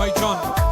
وای جان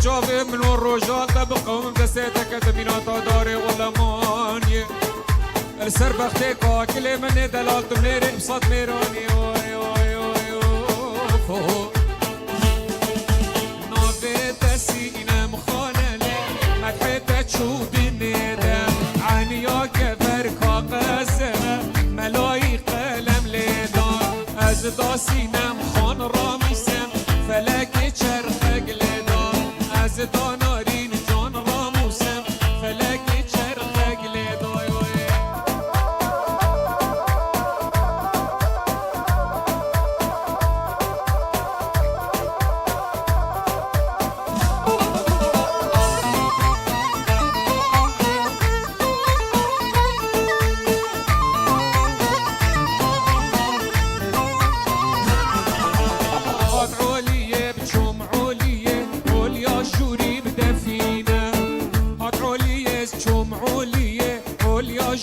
جاوه من الرجال بقوم دستك تبيناتا داري غلماني السر بختي كاكل من دلالت منير بصد ميراني اوي اوي اوي اوي نافي تسينا مخانلي مدحي تشوف الندم عنيا كبر كاغزة ملاي قلم لدار از داسينا مخان راميسم فلك چرخ لدار از دانارین جان راموسم فلک چرخ لدای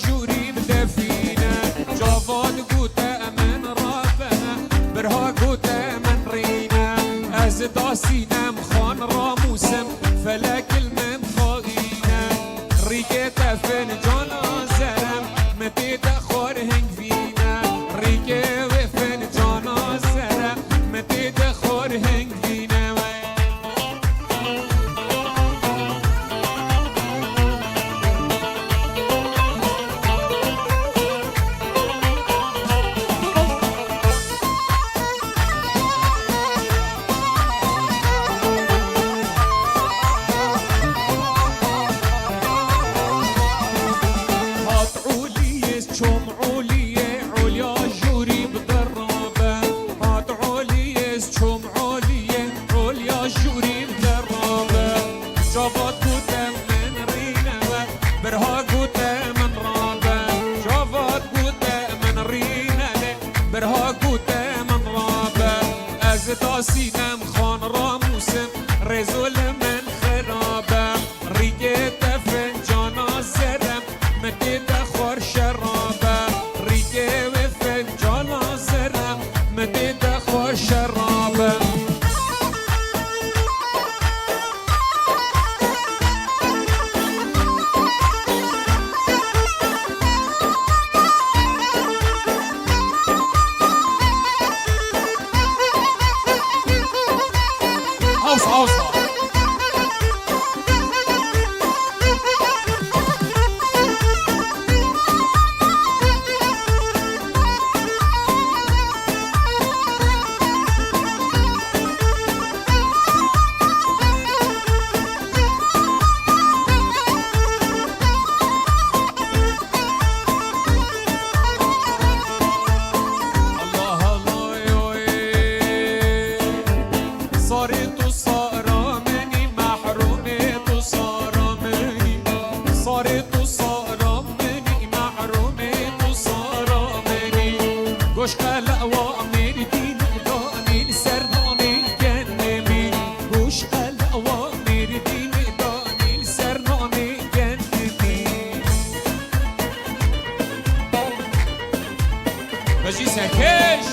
جوري بدفينا جواد قوتا من رابنا برها قوتا من رينا از داسينا مخان راموسم فلك الممخاينا ريكتا فنجان زرم متي تخور هنگ فينا ريكي وفنجان زرم متي تخور هنگ فينا داسينم خان راموسم رزول من خرابم ريقت فنجان زرم مدد خور شرابم ريقه و فنجان زرم مدد خور شرابم صارت وصار مني محرومة وصار مني قش قلق وامير دين داني لسر نامي جنمي قش قلق وامير دين داني لسر نامي جنمي بجي سكش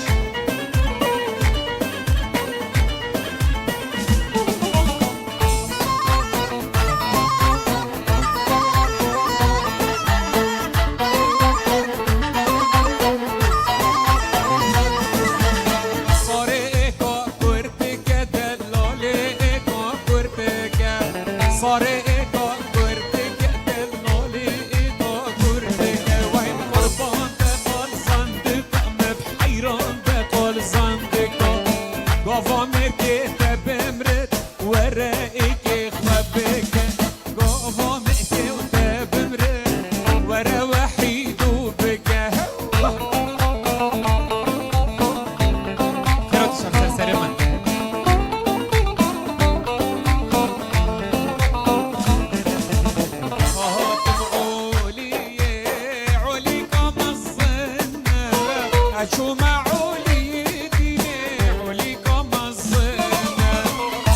شو معولي ديني عليك مزنا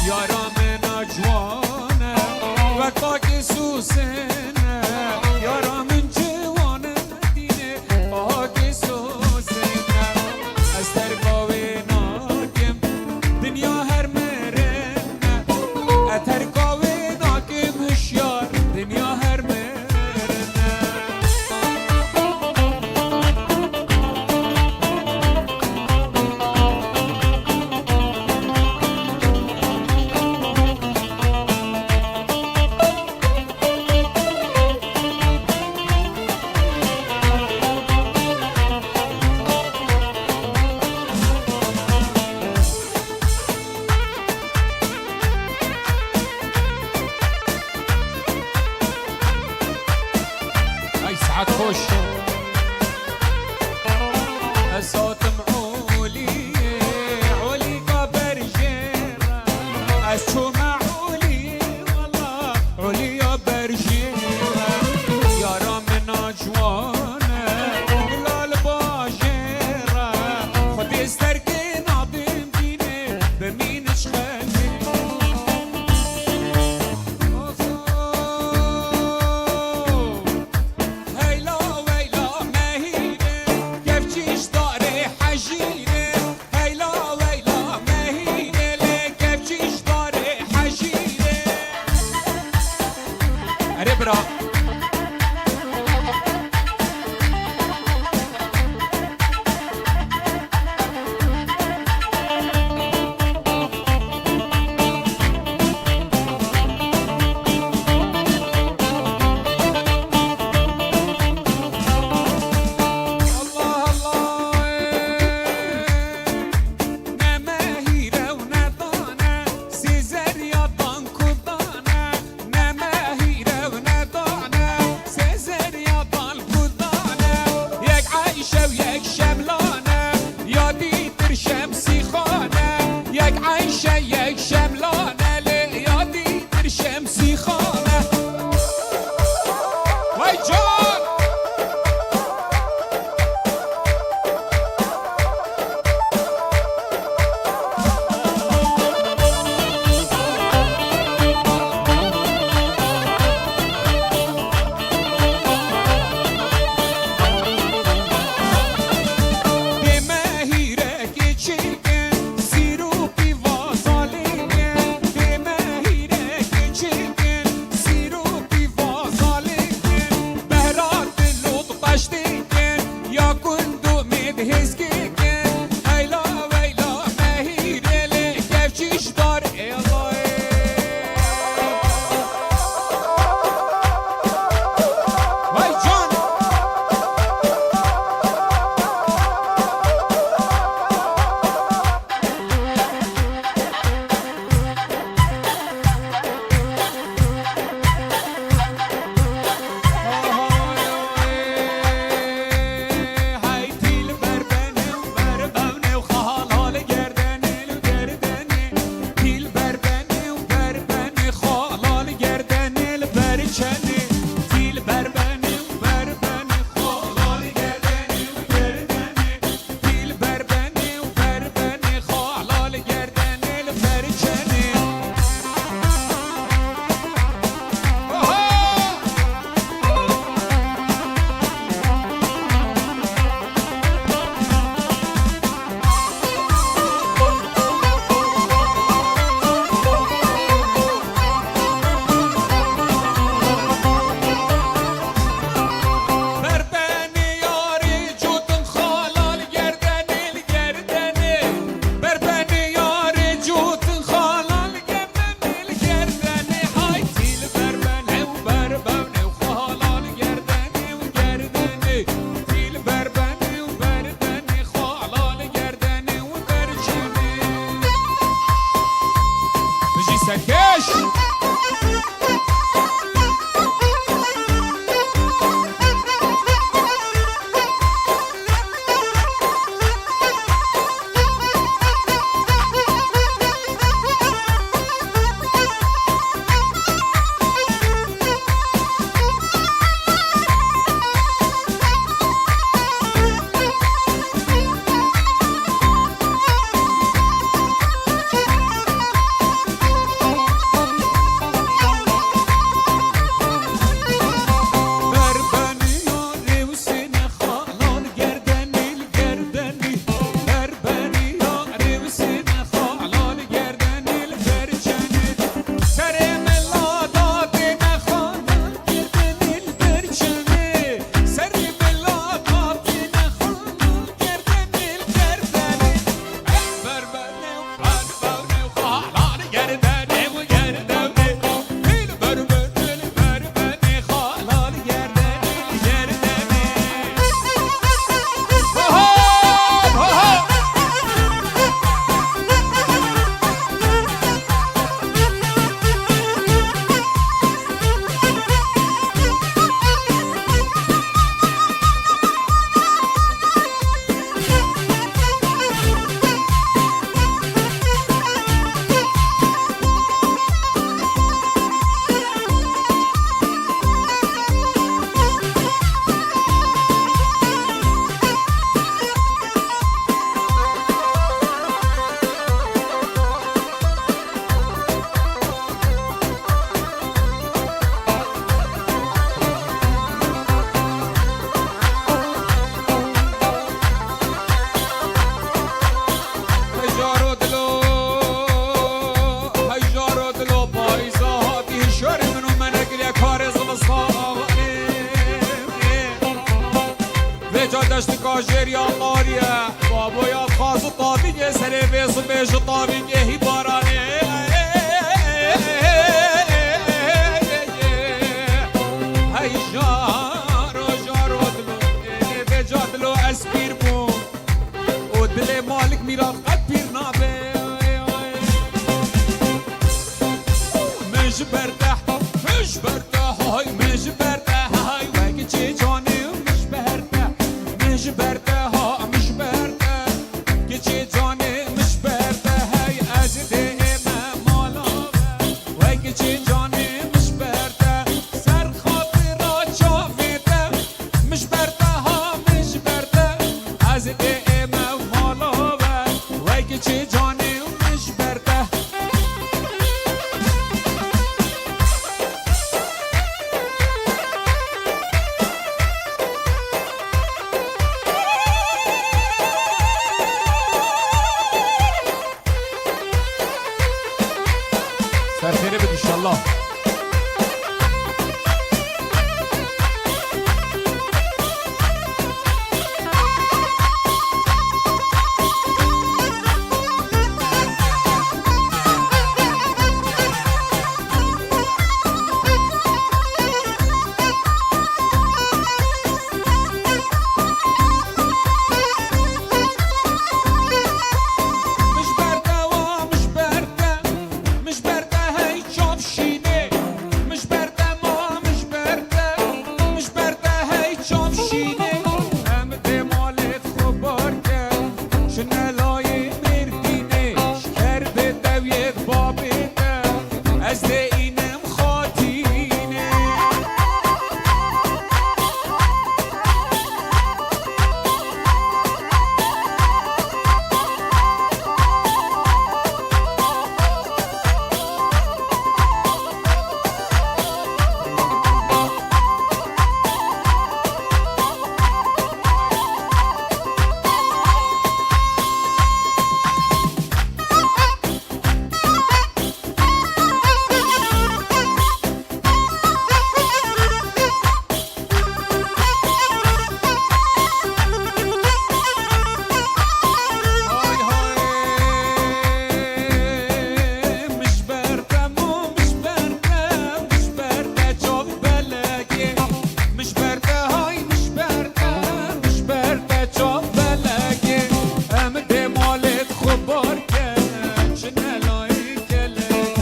يا رامنا جوانا وقاك سوسنا يا رامن جوانا ديني وقاك سوسنا استر قويناكم دنيا هر مرنا اتر قويناكم هشيار دنيا هر مرنا ساعات خوش الصوت معولي علي قبر جيرة الشو معولي والله علي قبر جيرة يا رامنا جوانا بلال باجيرة خد استركي ناظم ديني بمين شخلي ويلا دشت کاجر یا قاریه بابا یا خاص طابیگه سر ویس و بیش طابیگه هی بارانه هی جارو جارو دلو به جادلو اسپیر بون و دل مالک میرا قد پیر نابه مش برده مش برده های مش برده های وگه چه جانه مش برده مش برده ها مش برده که چه جانه مش برده های از ده مالا وگه چه جانه مش برده سر خاطر را چاویده مش برده ها مش برده از ده مالا وگه چه جانه مش برده سرخيري بدي ان شاء الله مش برده ومش برده مش برده هی چاپ شینه مش برده ما مش برده مش برده هی چاپ شینه هم ده مالت خبار کرد شنلای مردینه شکر به دویت بابه از ده اینم خاطینه های های مش برده مو مش برده مش برده چاپ بلگه مش برده های مش برده مش برده چاپ بلگه هم ده مالت خبار کرد چه نلایی کله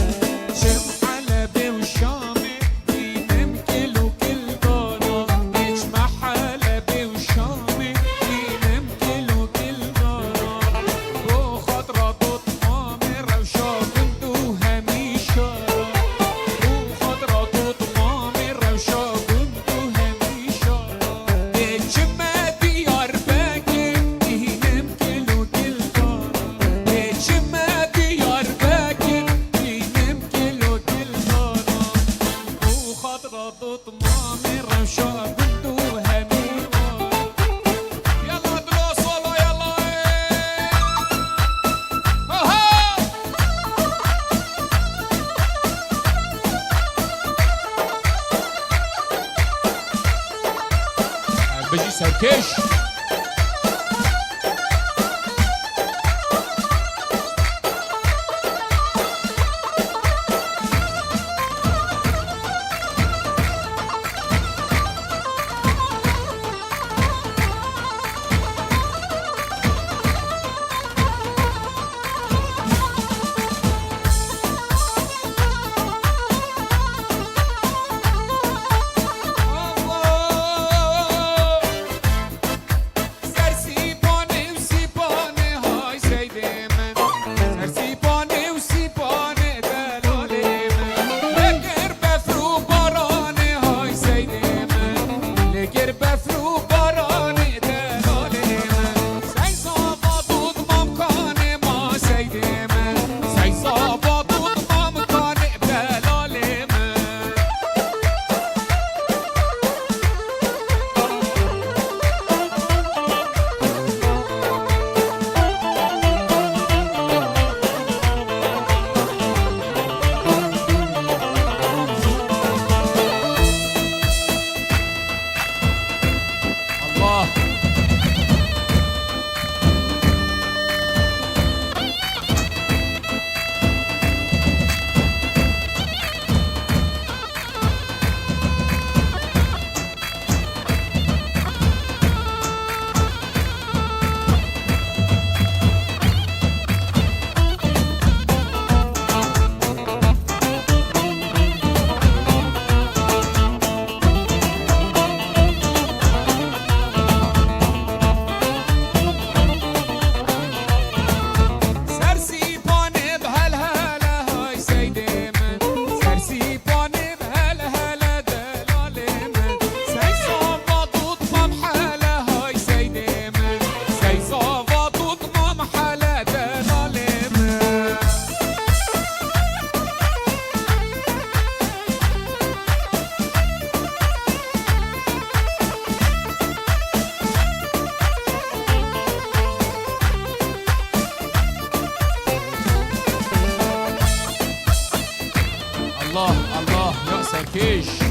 چه حلبه و شامه بینم کلو کل دارا هیچ محلبه و شامه بینم کلو کل دارا بو خاطرات مامه روشا کنتو همیشه بو خاطرات مامه روشا کنتو همیشه هیچ دیار بگه بینم کلو کل دارا هیچ دیار بگه بینم کلو کل دارا بو خاطرات مامه روشا کنتو همیشه يلا دروس والله يلا اها بجي سركش الله كيش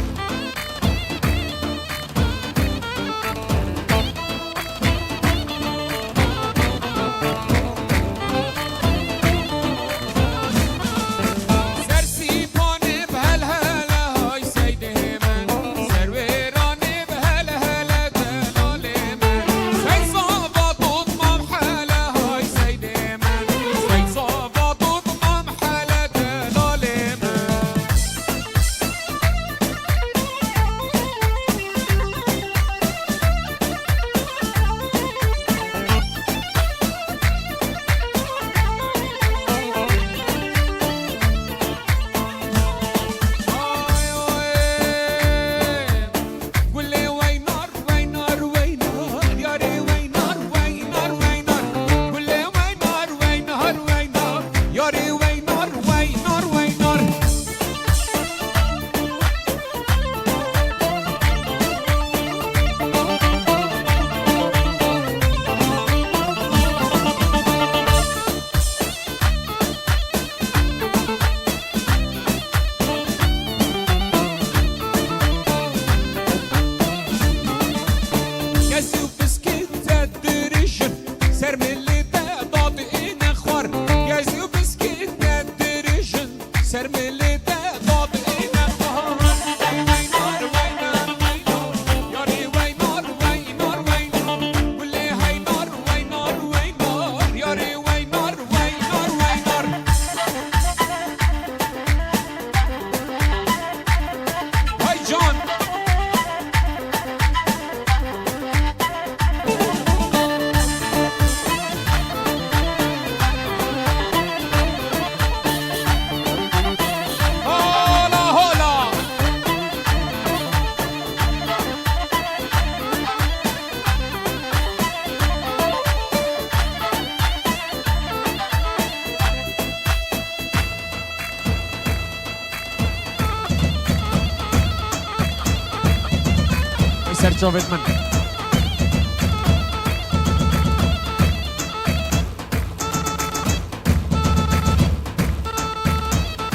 سرچاوت من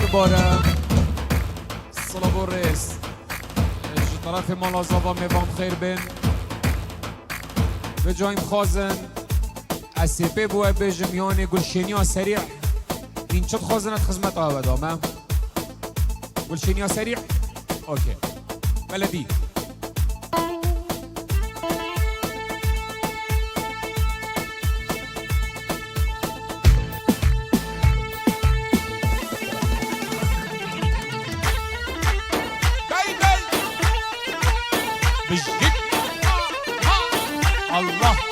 دوباره صلاه و رئیس طرف مالازاوا میوان خیر بین به جایم خازن از سیپه بوه به جمیان گلشینی ها سریع این چود خازنت خدمت آود آمه گلشینی ها سریع اوکی بلدی الله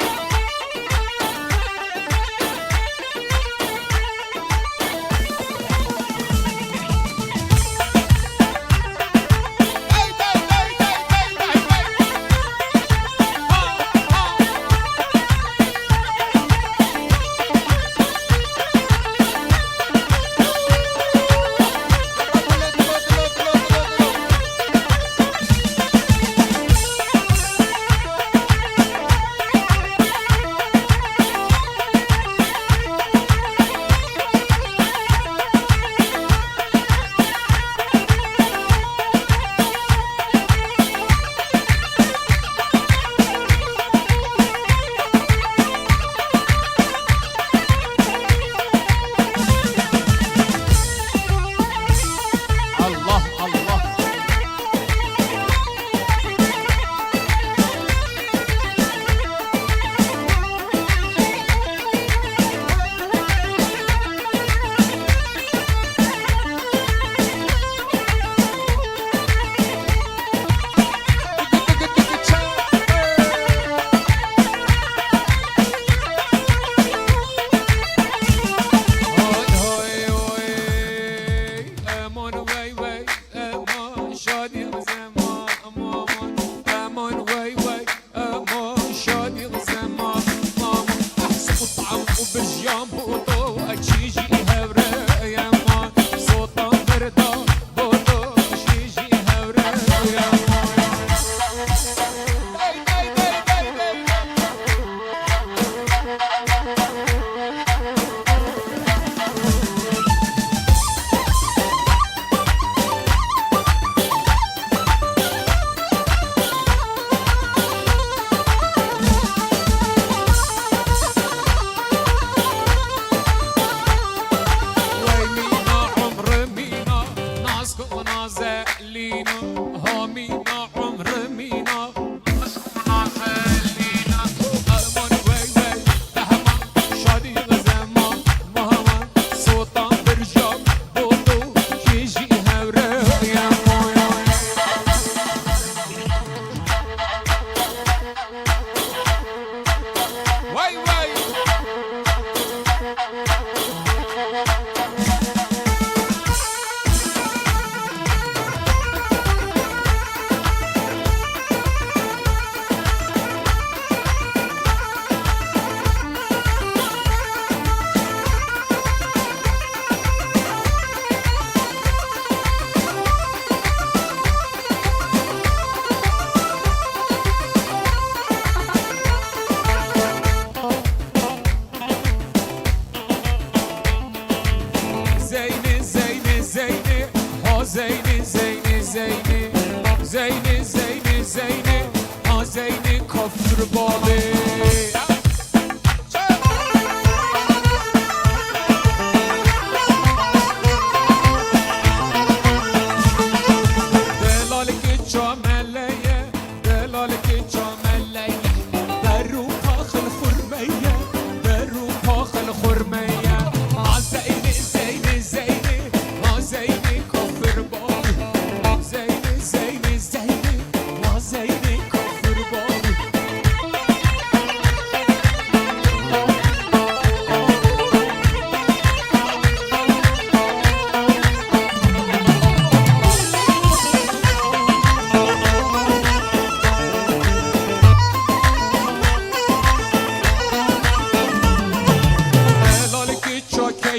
كفر بابي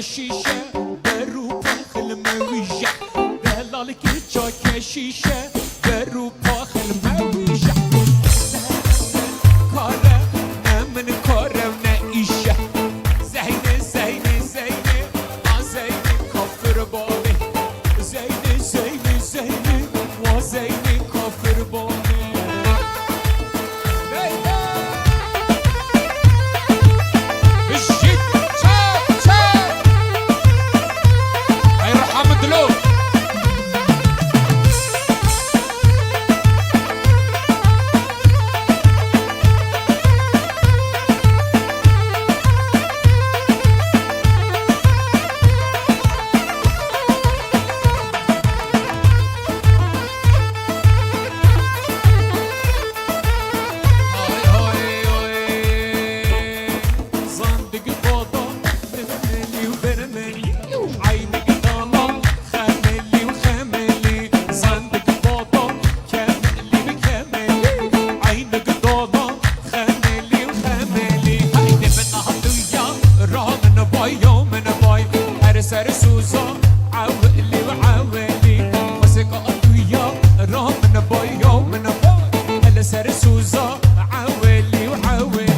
شیشه به رو پاخل مویشه دلال که چاک شیشه به رو پاخل مویشه کاره نه من کارم نه ایشه زینه زینه زینه زینه کافر بابی زینه زینه زینه و زینه کافر بابی سر سوزا عوقلي وعوالي وسقط ويا رامن بايا من باي هلا سر سوزا عوالي وعوالي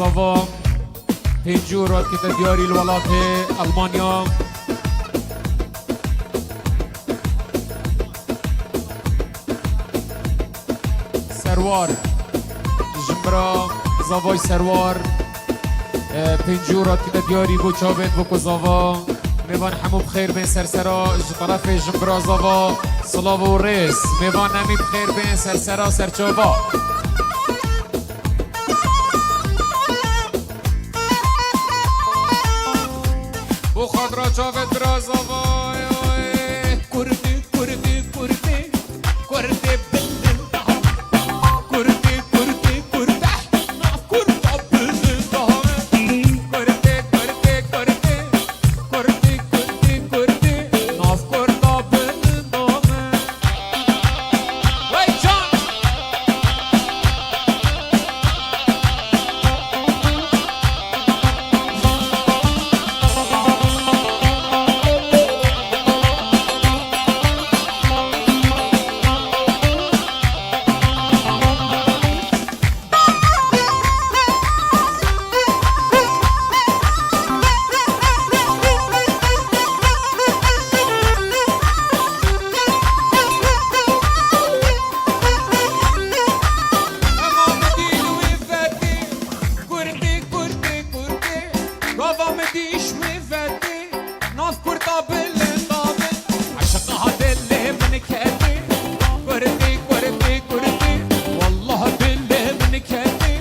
زاوا پنجورات که دیاری الولات المانیا سروار جمرا زاوای سروار پنجورات که دیاری بو چابت بو کزاوا میوان همو بخیر بین سرسرا طرف جمرا زاوا صلاو و ریس میوان نمی بخیر بین سرسرا سرچوبا بو خاطرا چابت برا زاوا کردی کردی کردی کردی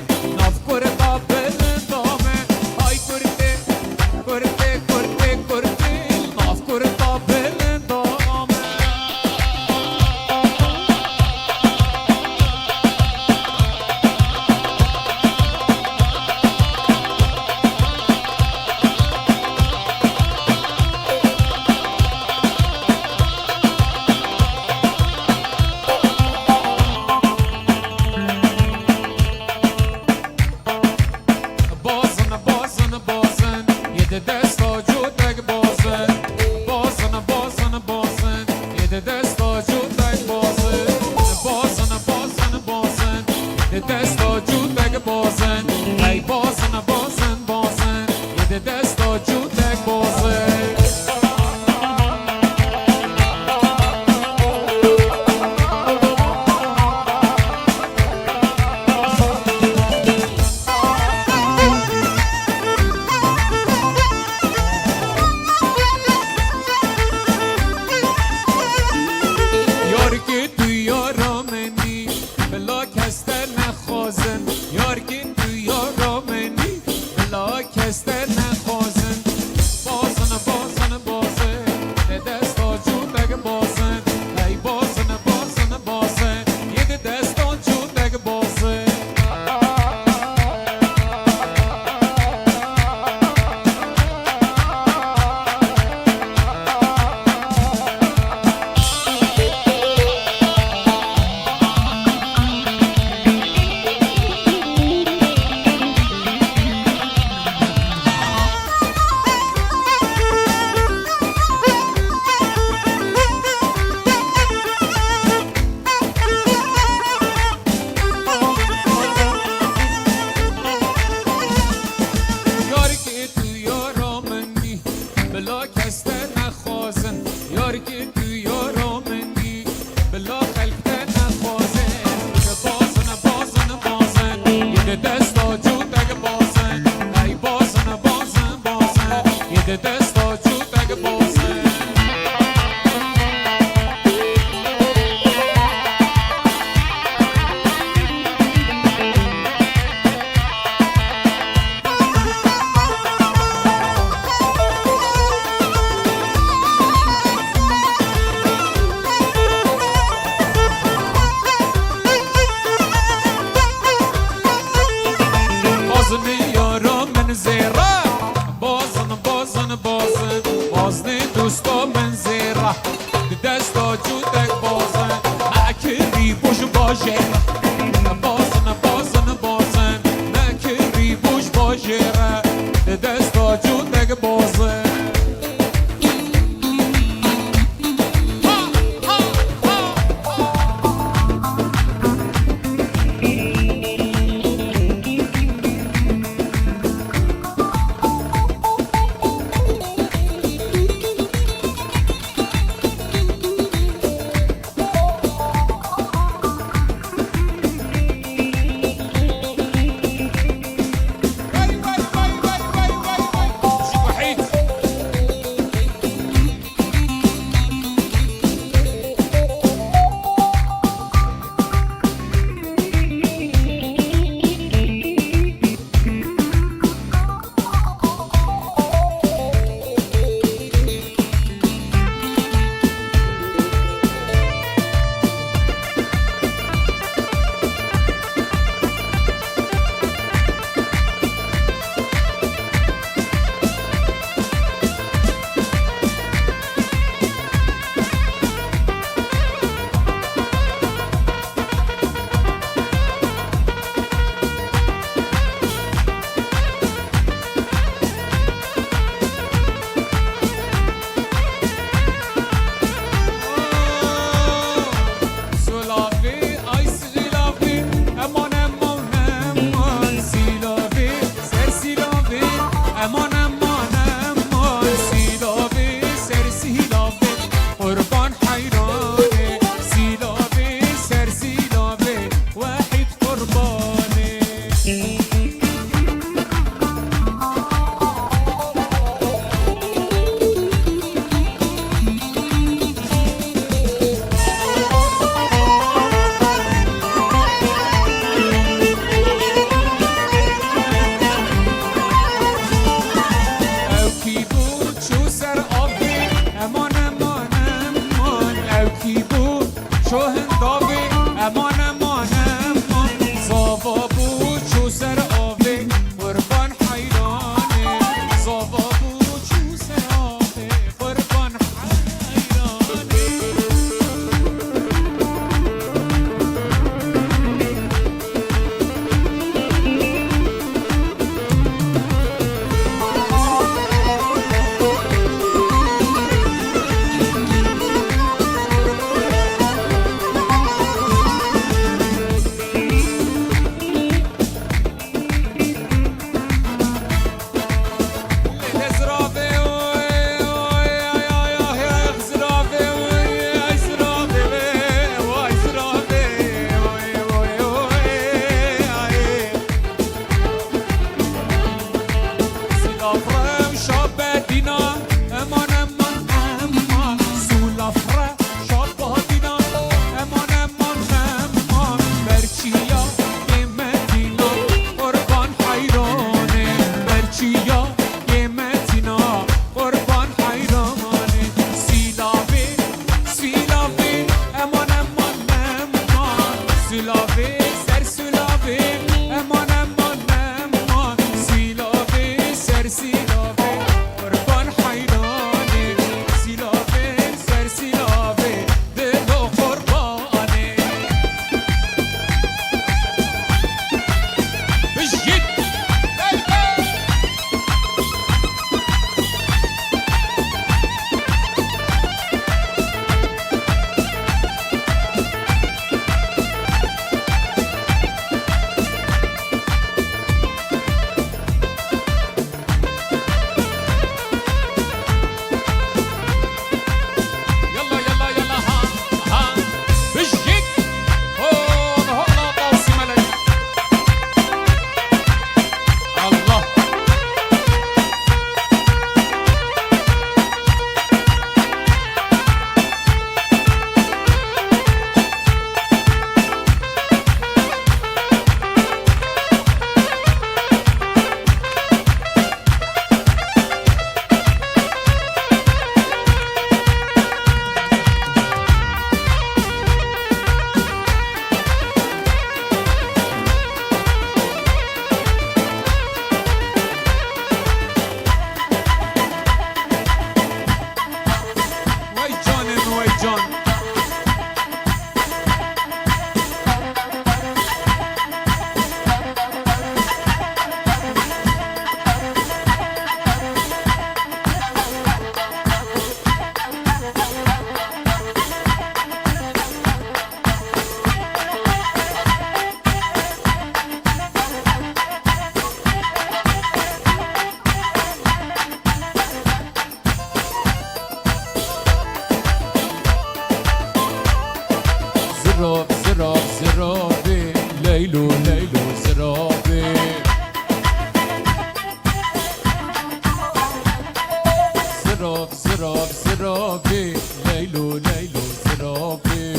زراف زراف زرافي ليلو ليلو زرافي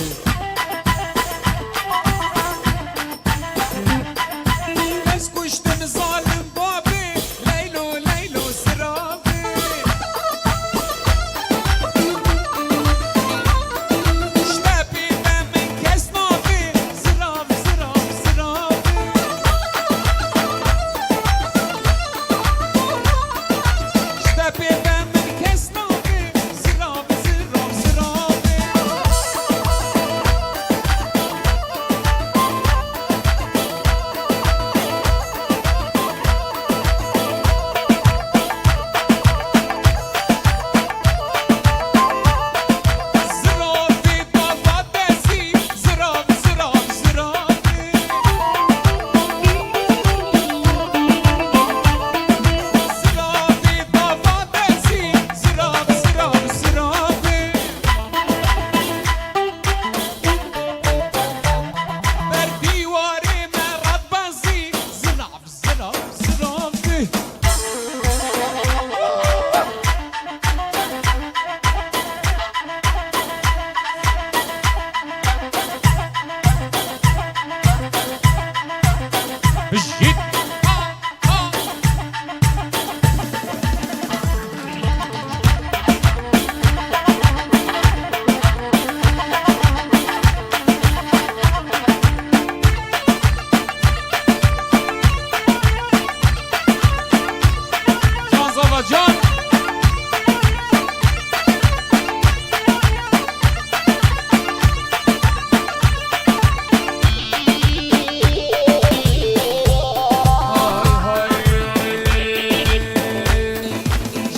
بس كشتن ظالم بابي ليلو ليلو زرافي شتابي من كاس نافي زراف زراف زرافي شتابي من كاس نافي زراف زراف زرافي زرافي بابا دزي زراف زراف زرافي زرافي بابا دزي زراف زراف زرافي برديواري مرات بازي زراف زراف زرافي بجيت جان زاوا جان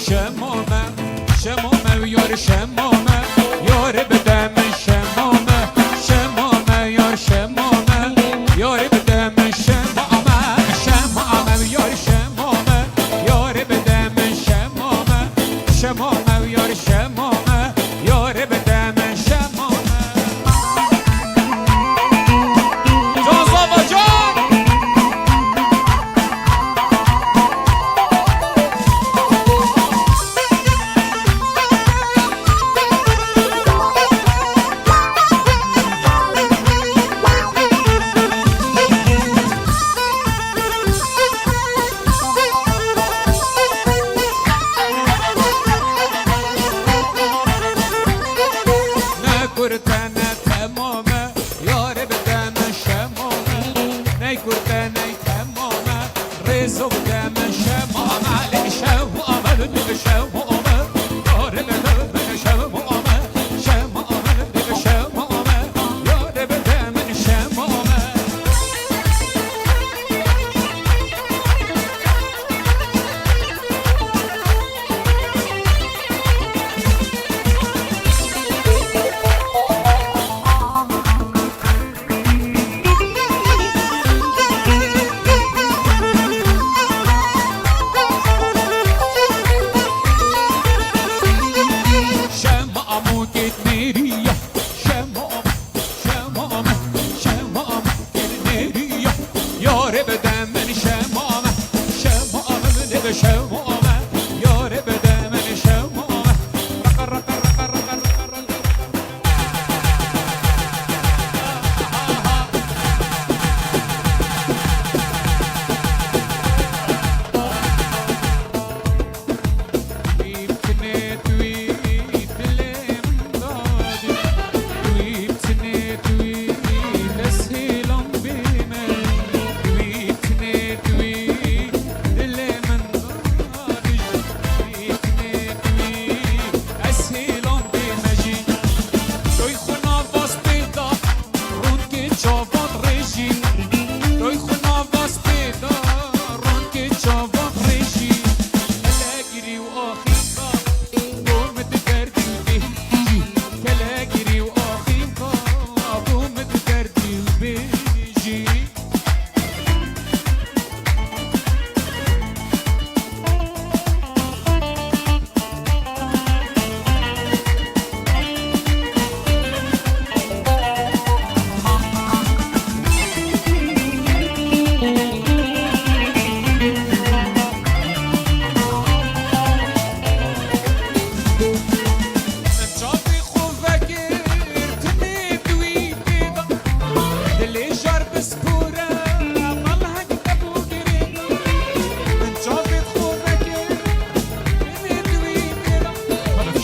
شمامه شمامه ويار شمامه يار بدم شمامه شمامه يار شمامه يار بدم شمامه شمامه ويار شمامه يار بدم شمامه شمامه ويار شمامه يار بدم شمامه جان زاوا جان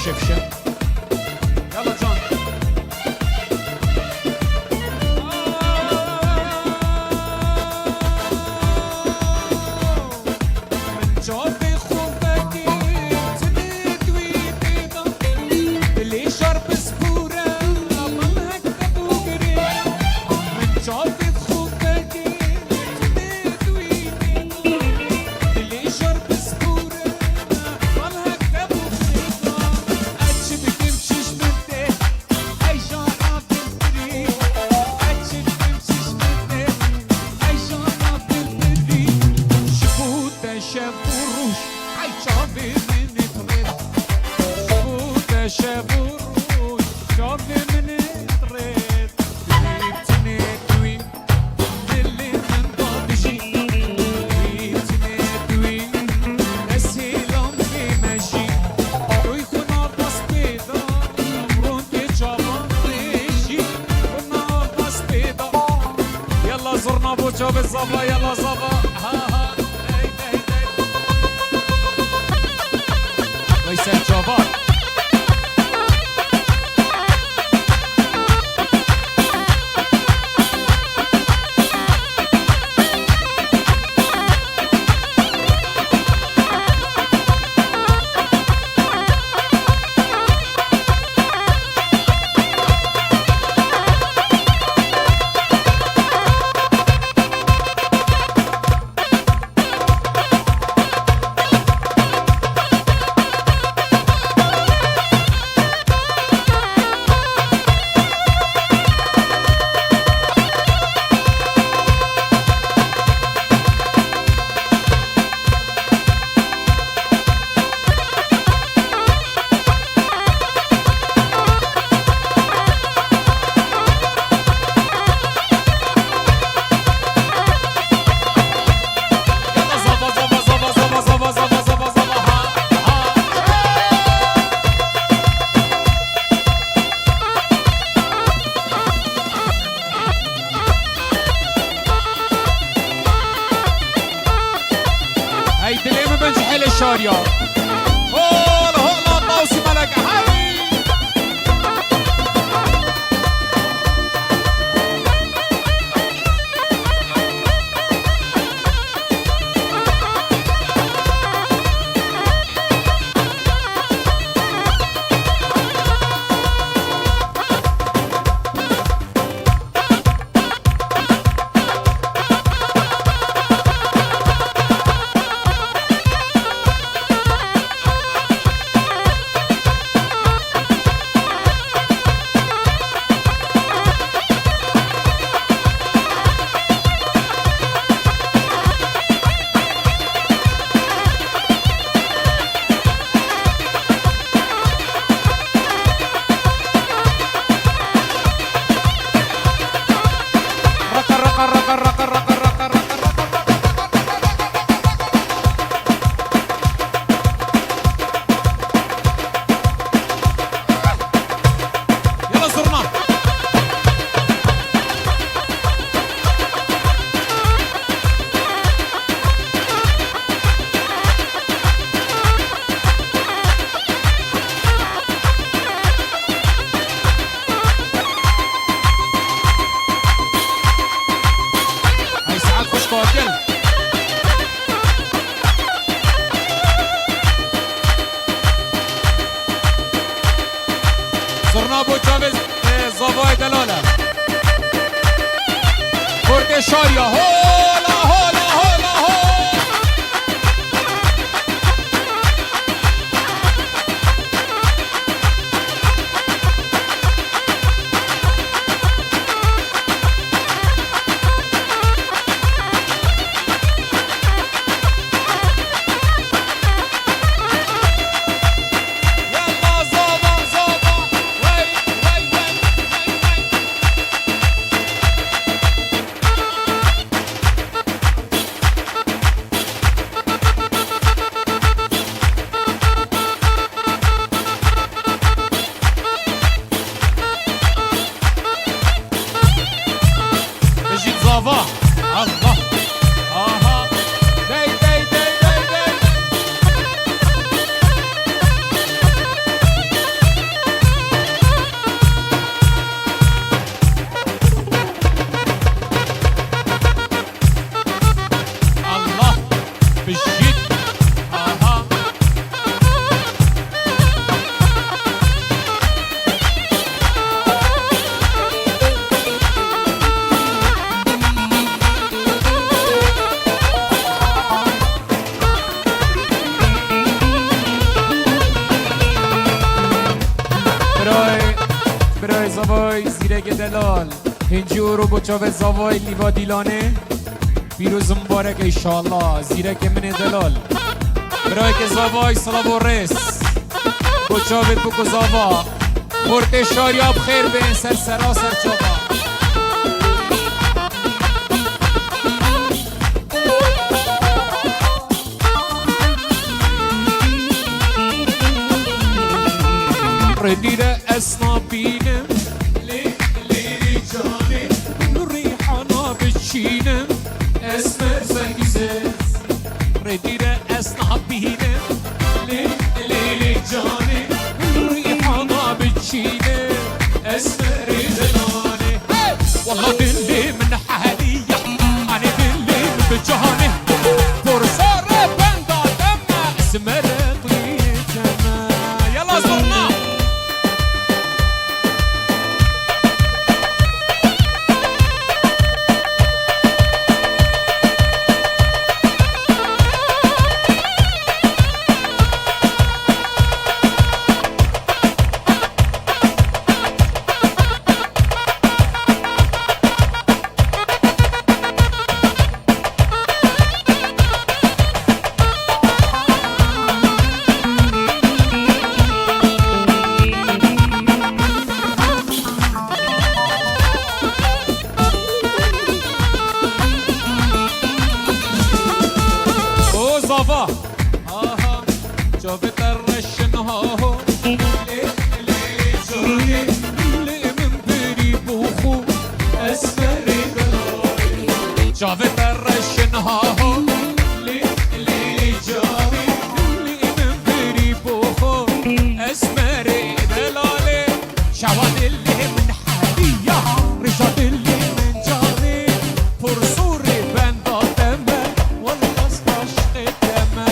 شفشة يلا جان من جوفي خوفك تنيت ويبيضة اللي شرب سبورة أمامها كتب وقريب من جوفي خوفك تنيت ويبيضة اللي شرب سبورة أمامها كتب وقريب أتشب تمشيش منتي أي جارة بالبريد أتشب تمشيش منتي أي جارة بالبريد شبوتة شابوروش أي شافي من طريد شبوتة شابوروش شافي من طريد ويبتني دوين اللي من ضبجي ويبتني دوين أسهلهم في ماشي ويكون عباس بيضا مرونتي جابان ريشي كنا عباس بيضا يلا زرنا بوجه بالزبا يلا زبا ها ها داي داي داي ويسال جابان هاي دليم بنج حيل الشارية هولا هولا طاوسي ملك هاي يلا زرنا هاي ساعات خوش قاتل زرنا ابو جابز زباي دلاله كرد شارية هولا هولا هولا هولا يلا زبا زبا وي وي وي وي وي بجيت زافا الله اها داي داي داي داي داي برای زوای زیرک دلال هنجورو بچاوه زوای لیوا دیلانه پیروز مبارک ایشالله زیرک من دلال برای که زوای صلاب و رس بچاوه بکو زوا خورت شاریاب خیر به این سر سراسر چابا ردیره اسنابینم لیلی جانم ریحانا بچینم اسمر زنگیزت ردیره اسنابینم لیلی جانم ریحانا بچینم اسمر زنانه والله دلی من حالیه انا دلی بجانه فرصار بندادم اسمر طیجمه يلا زرنا زافا آها جا بترشن ها لی من بری بخو اسمری بلای جا بترشن ها لی جانی لی من بری بخو اسمری بلای شواد اللي من حاليا رجال اللي من جاري فرصوري بندو دمه والله استشقي دمه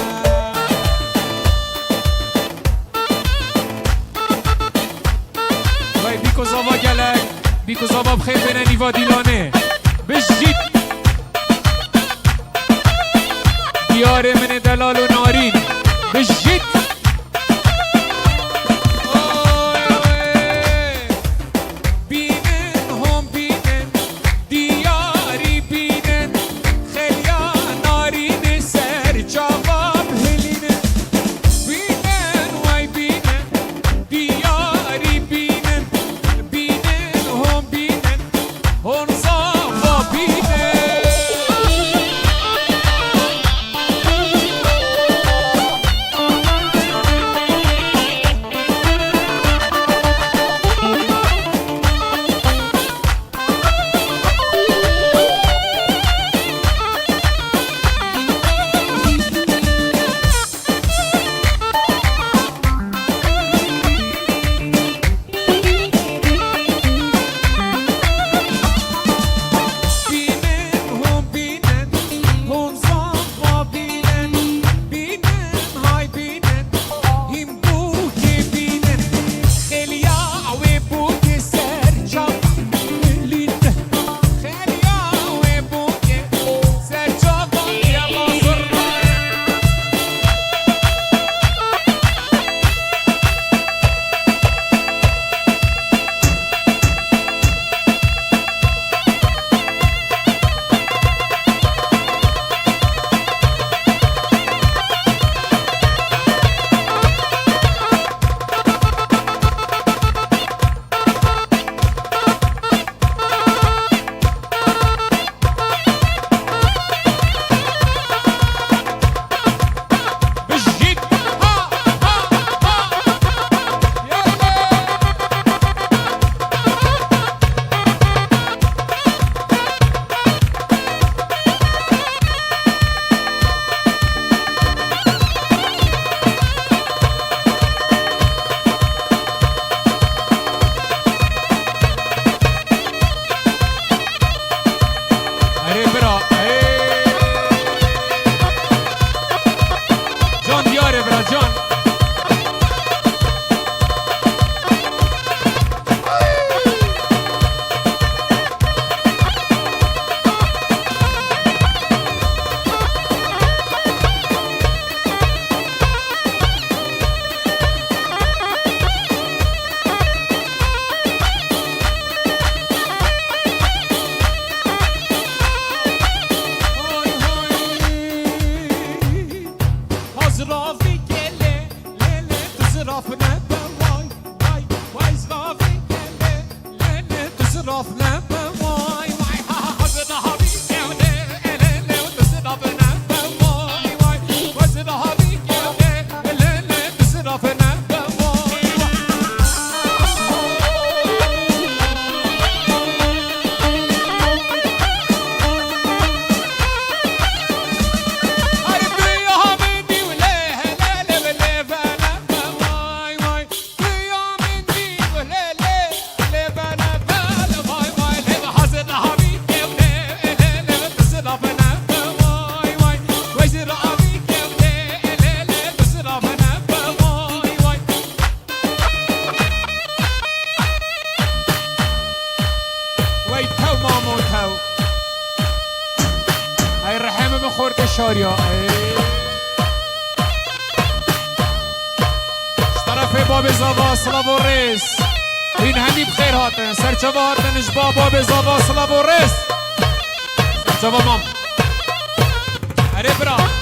وای بیکو زابا گلک بیکو زابا بخیر بین نیوا دیلانه بشجید دیار من دلال و نارین بشجید on هاي الرحيمة من خورة الشارية طرف باب زاوا صلاب و ريس این همی بخیر هاتن سرچوا هاتن جبا باب زاوا صلاب و ريس سرچوا مام هره برا